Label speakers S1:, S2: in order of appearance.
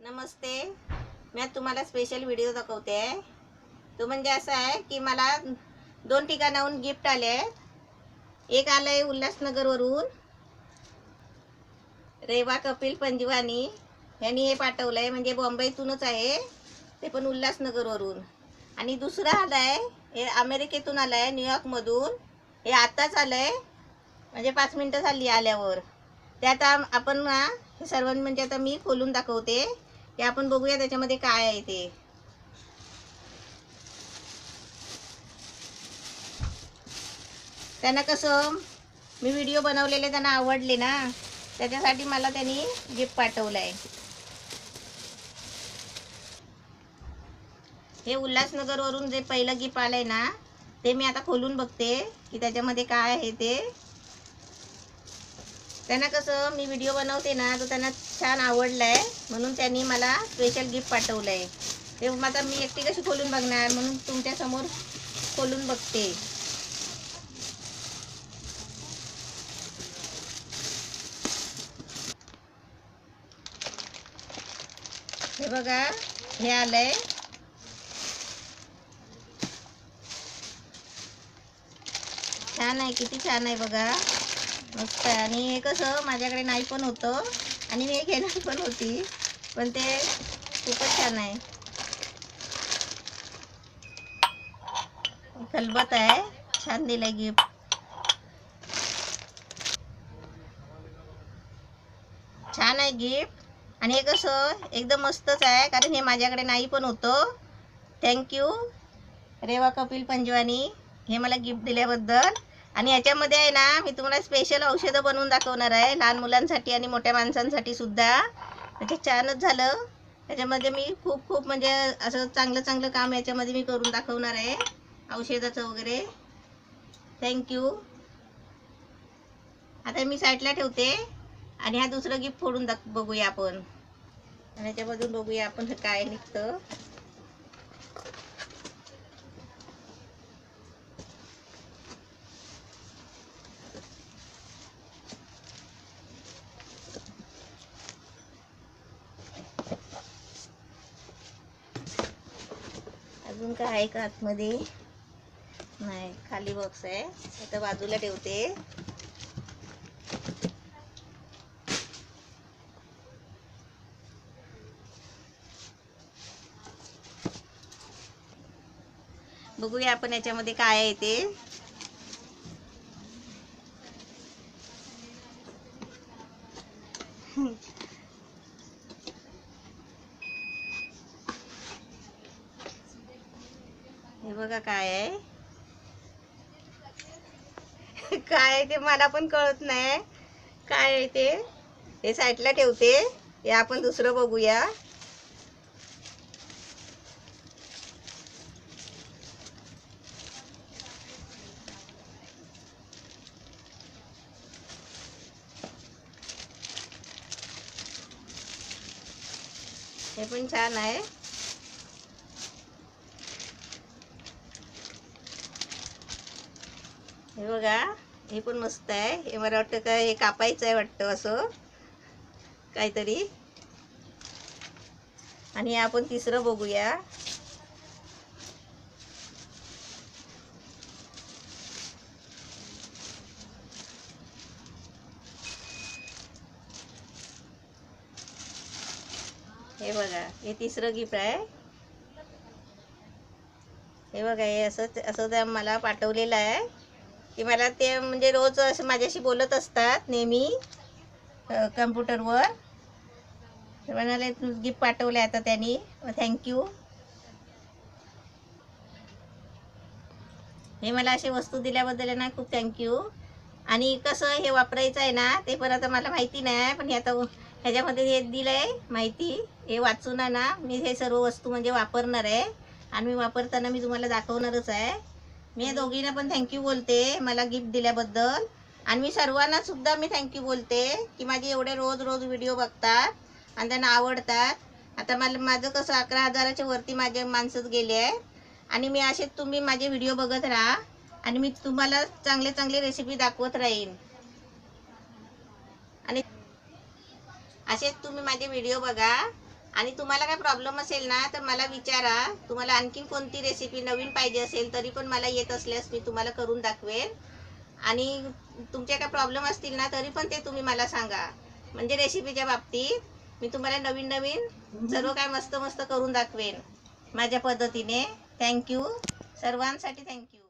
S1: नमस्ते. मी आज तुम्हाला special video दाखवते आहे. तो म्हणजे असा आहे की मला 2 ठिकाणाहून गिफ्ट आले आहेत. एक आलंय उल्हासनगरवरून, रेवा कपिल पंजवानी यांनी हे पाठवलंय, म्हणजे बॉम्बेतूनच आहे ते, पण उल्हासनगरवरून. आणि दुसरं आलंय हे अमेरिकेतून आलंय, न्यूयॉर्कमधून. हे आताच आलंय, म्हणजे 5 मिनिटं झाली आल्यावर. ते आता आपण हे सर्व म्हणजे आता मी खोलून दाखवते, ते आपण बघूया त्याच्यामध्ये काय आहे ते. त्यांना कसं मी व्हिडिओ बनवलेले त्यांना आवडले ना, त्याच्यासाठी मला त्यांनी गिफ्ट पाठवलंय. हे उल्हासनगरवरून जे पहिलं गिफ्ट आलंय ना, ते मी आता खोलून बघते की त्याच्यामध्ये काय आहे ते. त्यांना कसं मी व्हिडिओ बनवते ना, तो त्यांना छान आवडलाय, म्हणून त्यांनी मला स्पेशल गिफ्ट पाठवलंय. ते आता मी एकटी कशी खोलून बघणार, म्हणून तुमच्या समोर खोलून बघते. हे बघा, हे आलंय. छान आहे, किती छान आहे बघा, मस्त आहे. आणि हे कसं माझ्याकडे नाही पण होतं आणि मी घेणार पण होती, पण ते खूपच छान आहे. खलबत आहे, छान दिलंय गिफ्ट. छान आहे गिफ्ट. आणि हे कसं एकदम मस्तच आहे, कारण हे माझ्याकडे नाही पण होतं. थँक्यू रेवा कपिल पंजवानी, हे मला गिफ्ट दिल्याबद्दल. आणि याच्यामध्ये आहे ना, मी तुम्हाला स्पेशल औषधं बनवून दाखवणार आहे, लहान मुलांसाठी आणि मोठ्या माणसांसाठी सुद्धा. म्हणजे छानच झालं. त्याच्यामध्ये मी खूप खूप म्हणजे असं चांगलं चांगलं काम याच्यामध्ये मी करून दाखवणार आहे, औषधाचं वगैरे. थँक्यू. आता मी साईडला ठेवते आणि हा दुसरं गिफ्ट फोडून बघूया आपण. आणि याच्यामधून बघूया आपण हे काय निघतं. अजून काय आहे का आतमध्ये? नाही, खाली बॉक्स आहे. आता बाजूला ठेवते. बघूया आपण याच्यामध्ये काय आहे ते. हे बघा काय आहे. काय आहे ते मला पण कळत नाही काय आहे ते. हे साईडला ठेवते, हे आपण दुसरं बघूया. हे पण छान आहे. हे बघा, हे पण मस्त आहे. हे मला वाटतं काय हे कापायचं आहे वाटतं, असं काहीतरी. आणि आपण तिसरं बघूया. हे बघा, हे तिसरं गिफ्ट आहे. हे बघा, हे असं असं त्या मला पाठवलेलं आहे की मला ते म्हणजे रोज असं माझ्याशी बोलत असतात नेहमी कम्प्युटरवर. म्हणाले गिफ्ट पाठवले आता त्यांनी. थँक्यू. हे मला अशी वस्तू दिल्याबद्दल ना खूप थँक्यू. आणि कसं हे वापरायचं आहे ना, ते पण आता मला माहिती नाही, पण हे आता ह्याच्यामध्ये हे दिलं आहे माहिती. हे वाचून ना मी हे सर्व वस्तू म्हणजे वापरणार आहे, आणि मी वापरताना मी तुम्हाला दाखवणारच आहे. मी या दोघींना पण थँक्यू बोलते मला गिफ्ट दिल्याबद्दल. आणि मी सर्वांना सुद्धा मी थँक्यू बोलते की माझे एवढे रोज रोज व्हिडिओ बघतात आणि त्यांना आवडतात. आता माझं कसं 11,000च्या वरती माझे माणसंच गेले आहे. आणि मी असेच तुम्ही माझे व्हिडिओ बघत राहा, आणि मी तुम्हाला चांगले चांगले रेसिपी दाखवत राहीन. आणि असेच तुम्ही माझे व्हिडिओ बघा, आणि तुम्हाला काय प्रॉब्लेम असेल ना तर मला विचारा. तुम्हाला आणखीन कोणती रेसिपी नवीन पाहिजे असेल तरी पण मला येत असल्यास मी तुम्हाला करून दाखवेन. आणि तुमचे काय प्रॉब्लेम असतील ना तरी पण ते तुम्ही मला सांगा. म्हणजे रेसिपीच्या बाबतीत मी तुम्हाला नवीन नवीन सर्व काय मस्त मस्त करून दाखवेन माझ्या पद्धतीने. थँक्यू सर्वांसाठी, थँक्यू.